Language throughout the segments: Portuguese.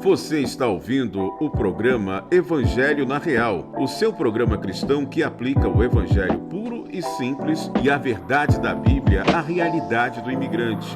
Você está ouvindo o programa Evangelho na Real, o seu programa cristão que aplica o evangelho puro e simples e a verdade da Bíblia à realidade do imigrante.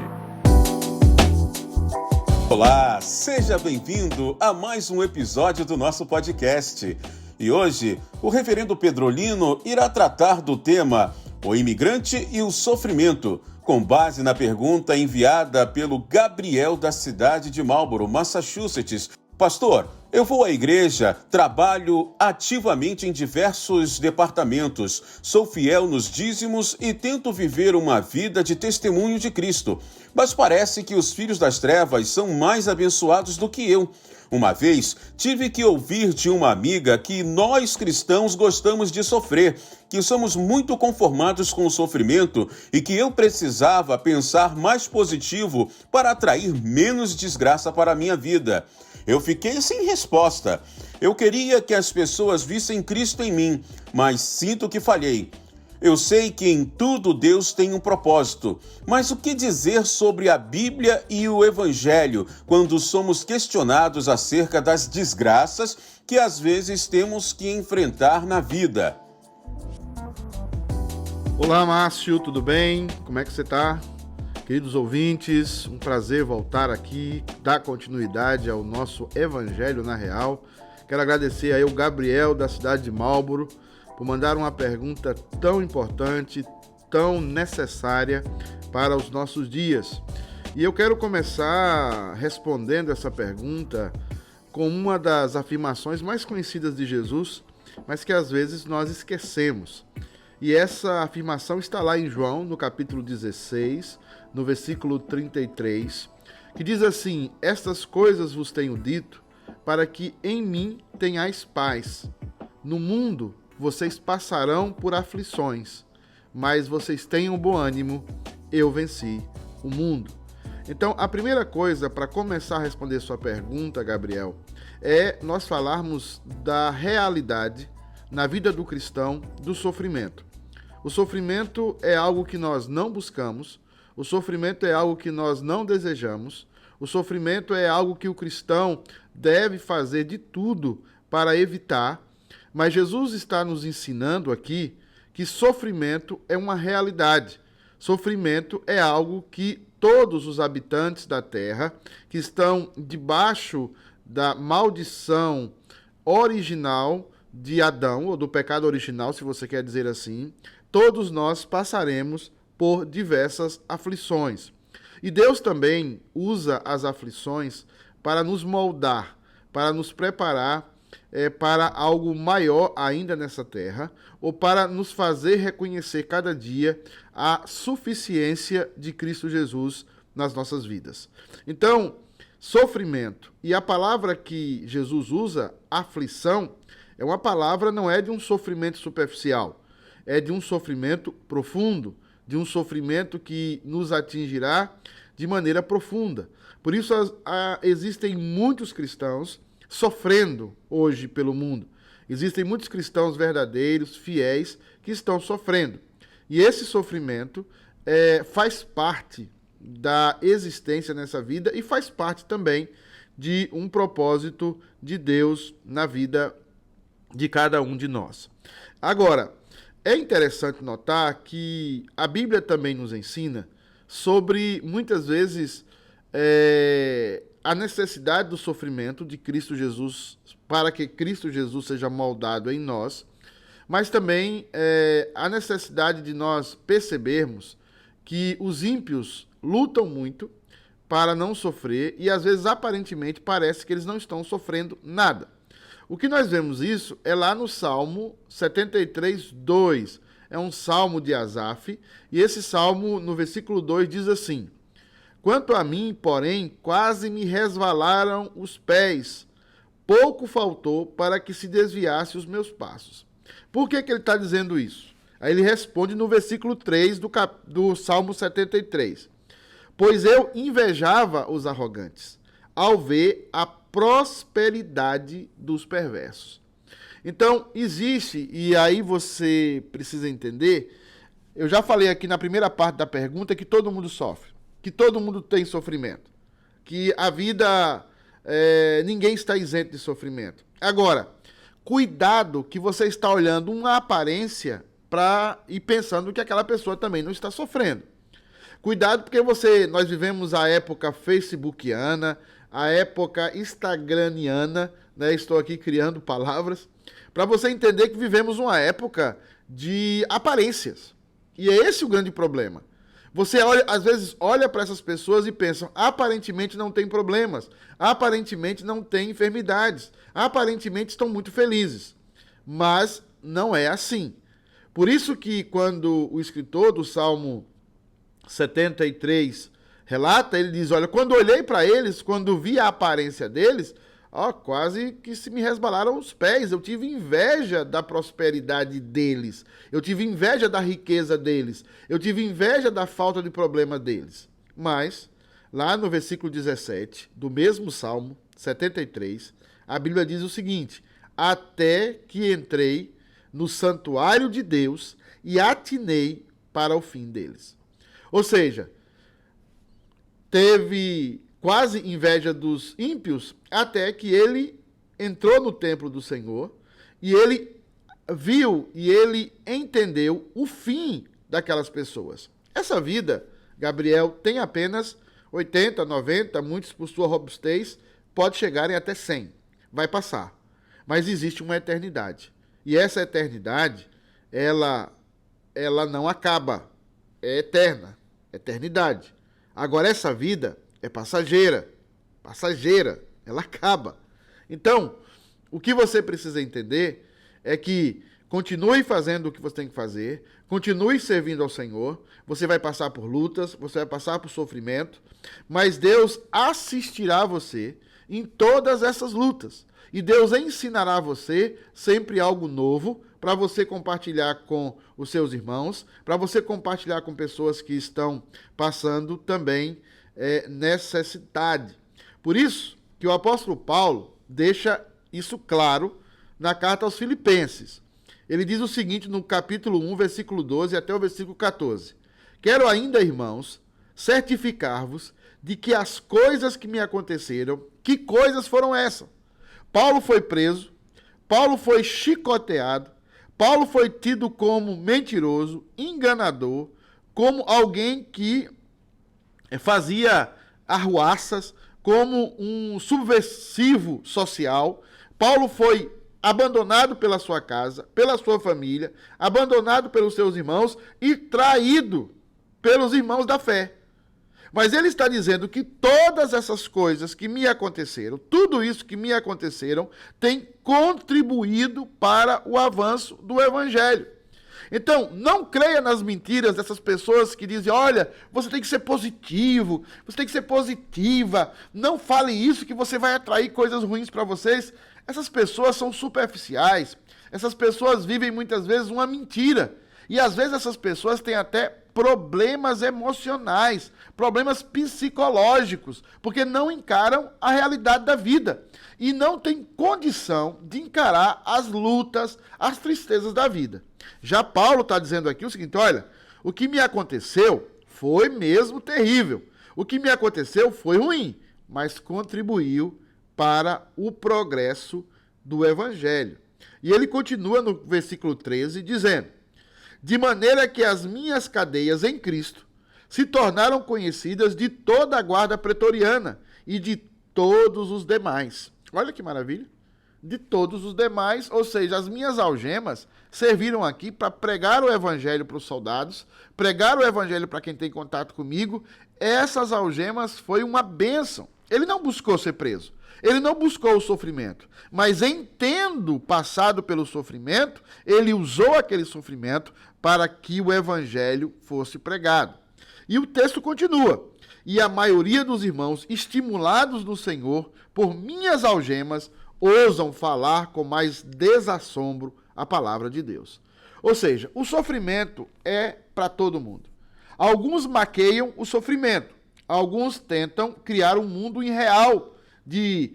Olá, seja bem-vindo a mais um episódio do nosso podcast. E hoje, o reverendo Pedrolino irá tratar do tema O Imigrante e o Sofrimento, com base na pergunta enviada pelo Gabriel da cidade de Marlborough, Massachusetts. Pastor, eu vou à igreja, trabalho ativamente em diversos departamentos, sou fiel nos dízimos e tento viver uma vida de testemunho de Cristo. Mas parece que os filhos das trevas são mais abençoados do que eu. Uma vez, tive que ouvir de uma amiga que nós cristãos gostamos de sofrer, que somos muito conformados com o sofrimento e que eu precisava pensar mais positivo para atrair menos desgraça para a minha vida. Eu fiquei sem resposta. Eu queria que as pessoas vissem Cristo em mim, mas sinto que falhei. Eu sei que em tudo Deus tem um propósito, mas o que dizer sobre a Bíblia e o Evangelho quando somos questionados acerca das desgraças que às vezes temos que enfrentar na vida? Olá, Márcio, tudo bem? Como é que você está? Queridos ouvintes, um prazer voltar aqui, dar continuidade ao nosso Evangelho na Real. Quero agradecer aí ao Gabriel da cidade de Marlborough por mandar uma pergunta tão importante, tão necessária para os nossos dias. E eu quero começar respondendo essa pergunta com uma das afirmações mais conhecidas de Jesus, mas que às vezes nós esquecemos. E essa afirmação está lá em João, no capítulo 16, no versículo 33, que diz assim: estas coisas vos tenho dito, para que em mim tenhais paz. No mundo vocês passarão por aflições, mas vocês tenham bom ânimo, eu venci o mundo. Então, a primeira coisa para começar a responder sua pergunta, Gabriel, é nós falarmos da realidade na vida do cristão do sofrimento. O sofrimento é algo que nós não buscamos, o sofrimento é algo que nós não desejamos, o sofrimento é algo que o cristão deve fazer de tudo para evitar. Mas Jesus está nos ensinando aqui que sofrimento é uma realidade. Sofrimento é algo que todos os habitantes da terra que estão debaixo da maldição original de Adão, ou do pecado original, se você quer dizer assim, todos nós passaremos por diversas aflições. E Deus também usa as aflições para nos moldar, para nos preparar para algo maior ainda nessa terra, ou para nos fazer reconhecer cada dia a suficiência de Cristo Jesus nas nossas vidas. Então, sofrimento, e a palavra que Jesus usa, aflição, é uma palavra, não é de um sofrimento superficial, é de um sofrimento profundo, de um sofrimento que nos atingirá de maneira profunda. Por isso existem muitos cristãos sofrendo hoje pelo mundo. Existem muitos cristãos verdadeiros, fiéis, que estão sofrendo. E esse sofrimento faz parte da existência nessa vida e faz parte também de um propósito de Deus na vida de cada um de nós. Agora, é interessante notar que a Bíblia também nos ensina sobre, muitas vezes, a necessidade do sofrimento de Cristo Jesus, para que Cristo Jesus seja moldado em nós, mas também a necessidade de nós percebermos que os ímpios lutam muito para não sofrer e às vezes aparentemente parece que eles não estão sofrendo nada. O que nós vemos isso é lá no Salmo 73, 2. É um salmo de Asaf, e esse salmo, no versículo 2, diz assim: quanto a mim, porém, quase me resvalaram os pés, pouco faltou para que se desviasse os meus passos. Por que ele está dizendo isso? Aí ele responde no versículo 3 do Salmo 73. Pois eu invejava os arrogantes, ao ver a prosperidade dos perversos. Então, existe, e aí você precisa entender, eu já falei aqui na primeira parte da pergunta que todo mundo sofre, que todo mundo tem sofrimento, que a vida ninguém está isento de sofrimento. Agora, cuidado que você está olhando uma aparência e pensando que aquela pessoa também não está sofrendo. Cuidado porque nós vivemos a época facebookiana, a época instagramiana, né? Estou aqui criando palavras, para você entender que vivemos uma época de aparências. E é esse o grande problema. Você às vezes olha para essas pessoas e pensa, aparentemente não tem problemas, aparentemente não tem enfermidades, aparentemente estão muito felizes. Mas não é assim. Por isso que quando o escritor do Salmo 73 relata, ele diz, olha, quando olhei para eles, quando vi a aparência deles, quase que se me resbalaram os pés. Eu tive inveja da prosperidade deles. Eu tive inveja da riqueza deles. Eu tive inveja da falta de problema deles. Mas, lá no versículo 17, do mesmo Salmo 73, a Bíblia diz o seguinte, até que entrei no santuário de Deus e atinei para o fim deles. Ou seja, teve quase inveja dos ímpios, até que ele entrou no templo do Senhor e ele viu e ele entendeu o fim daquelas pessoas. Essa vida, Gabriel, tem apenas 80, 90, muitos por sua robustez, pode chegarem até 100. Vai passar. Mas existe uma eternidade. E essa eternidade, ela não acaba. É eterna. Eternidade. Agora, essa vida é passageira, ela acaba. Então, o que você precisa entender é que continue fazendo o que você tem que fazer, continue servindo ao Senhor, você vai passar por lutas, você vai passar por sofrimento, mas Deus assistirá você em todas essas lutas. E Deus ensinará você sempre algo novo para você compartilhar com os seus irmãos, para você compartilhar com pessoas que estão passando também necessidade. Por isso que o apóstolo Paulo deixa isso claro na carta aos Filipenses. Ele diz o seguinte no capítulo 1, versículo 12 até o versículo 14. Quero ainda, irmãos, certificar-vos de que as coisas que me aconteceram, que coisas foram essas? Paulo foi preso, Paulo foi chicoteado, Paulo foi tido como mentiroso, enganador, como alguém que fazia arruaças, como um subversivo social. Paulo foi abandonado pela sua casa, pela sua família, abandonado pelos seus irmãos e traído pelos irmãos da fé. Mas ele está dizendo que todas essas coisas que me aconteceram, tudo isso que me aconteceram, tem contribuído para o avanço do Evangelho. Então, não creia nas mentiras dessas pessoas que dizem, olha, você tem que ser positivo, você tem que ser positiva, não fale isso que você vai atrair coisas ruins para vocês. Essas pessoas são superficiais, essas pessoas vivem muitas vezes uma mentira. E às vezes essas pessoas têm até problemas emocionais, problemas psicológicos, porque não encaram a realidade da vida e não têm condição de encarar as lutas, as tristezas da vida. Já Paulo está dizendo aqui o seguinte, olha, o que me aconteceu foi mesmo terrível, o que me aconteceu foi ruim, mas contribuiu para o progresso do Evangelho. E ele continua no versículo 13 dizendo, de maneira que as minhas cadeias em Cristo se tornaram conhecidas de toda a guarda pretoriana e de todos os demais. Olha que maravilha. De todos os demais, ou seja, as minhas algemas serviram aqui para pregar o Evangelho para os soldados, pregar o Evangelho para quem tem contato comigo. Essas algemas foi uma bênção. Ele não buscou ser preso. Ele não buscou o sofrimento, mas tendo passado pelo sofrimento, ele usou aquele sofrimento para que o Evangelho fosse pregado. E o texto continua. E a maioria dos irmãos, estimulados no Senhor por minhas algemas, ousam falar com mais desassombro a palavra de Deus. Ou seja, o sofrimento é para todo mundo. Alguns maqueiam o sofrimento, alguns tentam criar um mundo irreal de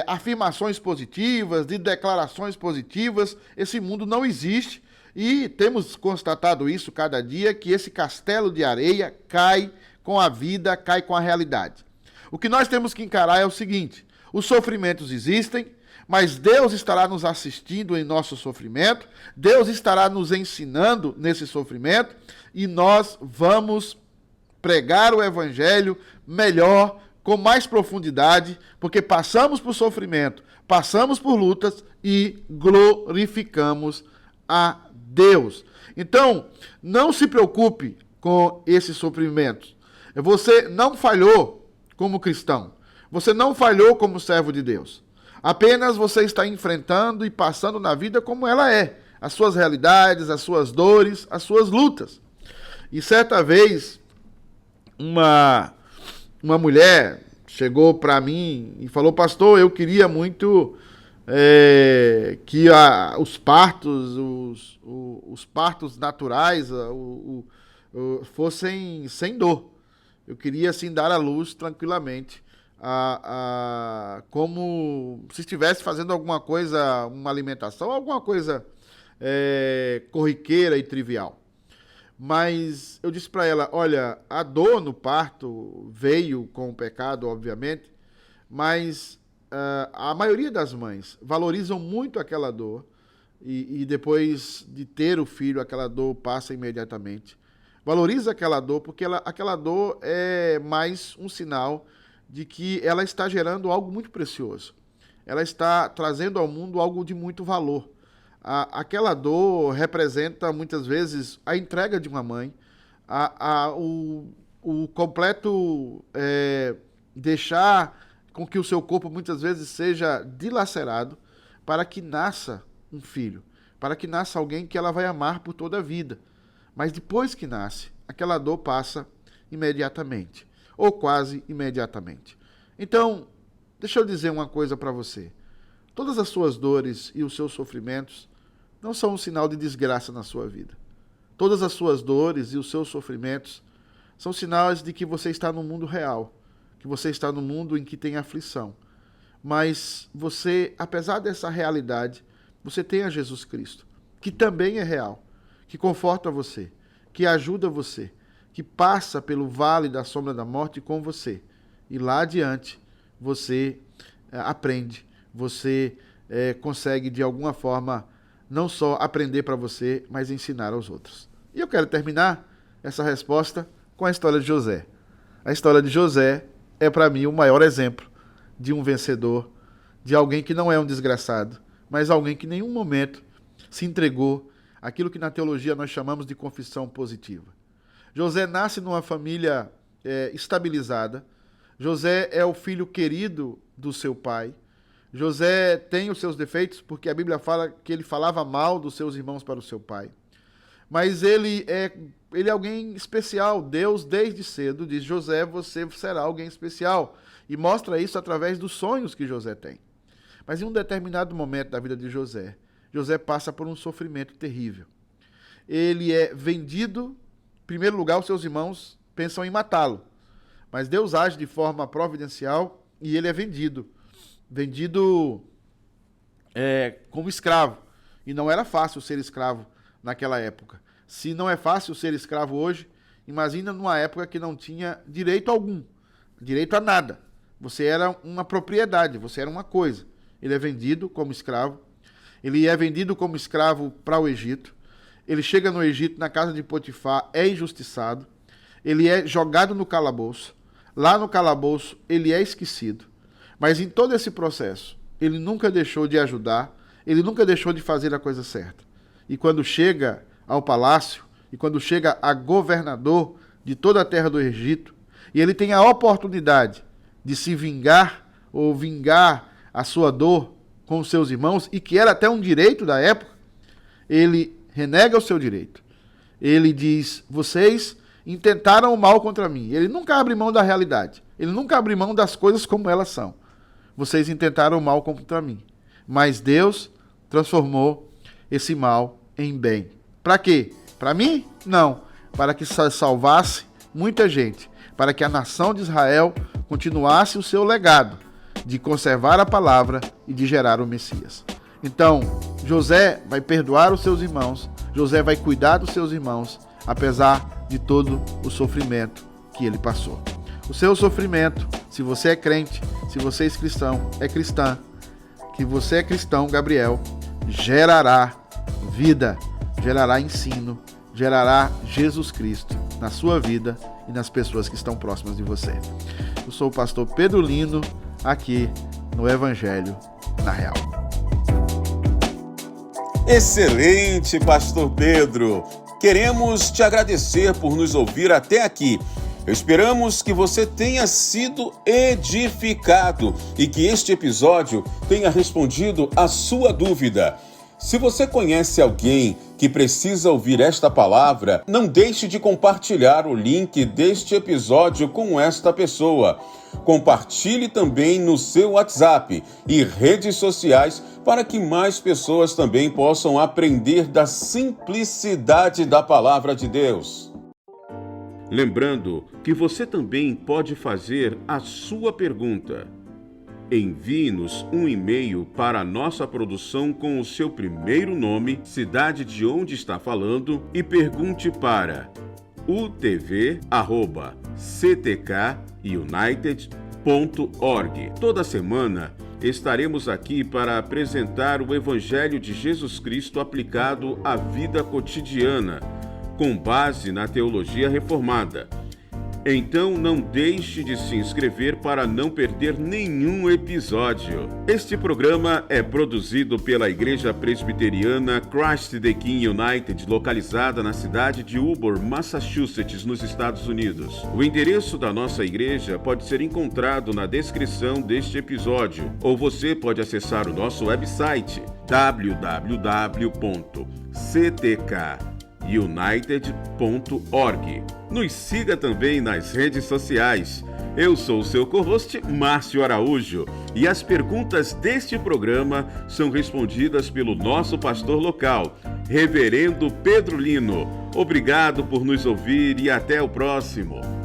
afirmações positivas, de declarações positivas. Esse mundo não existe e temos constatado isso cada dia, que esse castelo de areia cai com a vida, cai com a realidade. O que nós temos que encarar é o seguinte, Os sofrimentos existem, mas Deus estará nos assistindo em nosso sofrimento, Deus estará nos ensinando nesse sofrimento, e nós vamos pregar o evangelho melhor, com mais profundidade, porque passamos por sofrimento, passamos por lutas e glorificamos a Deus. Então, não se preocupe com esses sofrimentos. Você não falhou como cristão. Você não falhou como servo de Deus. Apenas você está enfrentando e passando na vida como ela é. As suas realidades, as suas dores, as suas lutas. E certa vez, uma mulher chegou para mim e falou: pastor, eu queria muito que os partos naturais fossem sem dor. Eu queria assim dar à luz tranquilamente, como se estivesse fazendo alguma coisa, uma alimentação, alguma coisa corriqueira e trivial. Mas eu disse para ela: olha, a dor no parto veio com o pecado, obviamente, mas a maioria das mães valorizam muito aquela dor e depois de ter o filho, aquela dor passa imediatamente. Valoriza aquela dor porque aquela dor é mais um sinal de que ela está gerando algo muito precioso. Ela está trazendo ao mundo algo de muito valor. Aquela dor representa muitas vezes a entrega de uma mãe, o completo deixar com que o seu corpo muitas vezes seja dilacerado para que nasça um filho, para que nasça alguém que ela vai amar por toda a vida. Mas depois que nasce, aquela dor passa imediatamente, ou quase imediatamente. Então, deixa eu dizer uma coisa para você. Todas as suas dores e os seus sofrimentos não são um sinal de desgraça na sua vida. Todas as suas dores e os seus sofrimentos são sinais de que você está no mundo real, que você está no mundo em que tem aflição. Mas você, apesar dessa realidade, você tem a Jesus Cristo, que também é real, que conforta você, que ajuda você, que passa pelo vale da sombra da morte com você. E lá adiante você aprende, você consegue de alguma forma não só aprender para você, mas ensinar aos outros. E eu quero terminar essa resposta com a história de José. A história de José é para mim o maior exemplo de um vencedor, de alguém que não é um desgraçado, mas alguém que em nenhum momento se entregou àquilo que na teologia nós chamamos de confissão positiva. José nasce numa família estabilizada. José é o filho querido do seu pai. José tem os seus defeitos, porque a Bíblia fala que ele falava mal dos seus irmãos para o seu pai. Mas ele é alguém especial. Deus, desde cedo, diz: José, você será alguém especial. E mostra isso através dos sonhos que José tem. Mas em um determinado momento da vida de José, José passa por um sofrimento terrível. Ele é vendido. Em primeiro lugar, os seus irmãos pensam em matá-lo. Mas Deus age de forma providencial e ele é vendido como escravo. E não era fácil ser escravo naquela época. Se não é fácil ser escravo hoje, imagina numa época que não tinha direito algum, direito a nada. Você era uma propriedade, você era uma coisa. Ele é vendido como escravo. Ele é vendido como escravo para o Egito. Ele chega no Egito, na casa de Potifar, é injustiçado. Ele é jogado no calabouço. Lá no calabouço, ele é esquecido. Mas em todo esse processo, ele nunca deixou de ajudar, ele nunca deixou de fazer a coisa certa. E quando chega ao palácio, e quando chega a governador de toda a terra do Egito, e ele tem a oportunidade de se vingar, ou vingar a sua dor com os seus irmãos, e que era até um direito da época, ele renega o seu direito. Ele diz: vocês intentaram o mal contra mim. Ele nunca abre mão da realidade. Ele nunca abre mão das coisas como elas são. Vocês intentaram o mal contra mim. Mas Deus transformou esse mal em bem. Para quê? Para mim? Não. Para que salvasse muita gente. Para que a nação de Israel continuasse o seu legado de conservar a palavra e de gerar o Messias. Então, José vai perdoar os seus irmãos. José vai cuidar dos seus irmãos, apesar de todo o sofrimento que ele passou. O seu sofrimento, se você é crente, se se você é cristão, é cristã, que você é cristão, Gabriel, gerará vida, gerará ensino, gerará Jesus Cristo na sua vida e nas pessoas que estão próximas de você. Eu sou o pastor Pedro Lino, aqui no Evangelho na Real. Excelente, pastor Pedro! Queremos te agradecer por nos ouvir até aqui. Esperamos que você tenha sido edificado e que este episódio tenha respondido a sua dúvida. Se você conhece alguém que precisa ouvir esta palavra, não deixe de compartilhar o link deste episódio com esta pessoa. Compartilhe também no seu WhatsApp e redes sociais para que mais pessoas também possam aprender da simplicidade da palavra de Deus. Lembrando que você também pode fazer a sua pergunta. Envie-nos um e-mail para a nossa produção com o seu primeiro nome, cidade de onde está falando e pergunte para utv@ctkunited.org. Toda semana estaremos aqui para apresentar o Evangelho de Jesus Cristo aplicado à vida cotidiana, com base na teologia reformada. Então não deixe de se inscrever para não perder nenhum episódio. Este programa é produzido pela Igreja Presbiteriana Christ the King United, localizada na cidade de Ubor, Massachusetts, nos Estados Unidos. O endereço da nossa igreja pode ser encontrado na descrição deste episódio, ou você pode acessar o nosso website www.ctkunited.org. Nos siga também nas redes sociais. Eu sou o seu co-host, Márcio Araújo, e as perguntas deste programa são respondidas pelo nosso pastor local, Reverendo Pedro Lino. Obrigado por nos ouvir e até o próximo.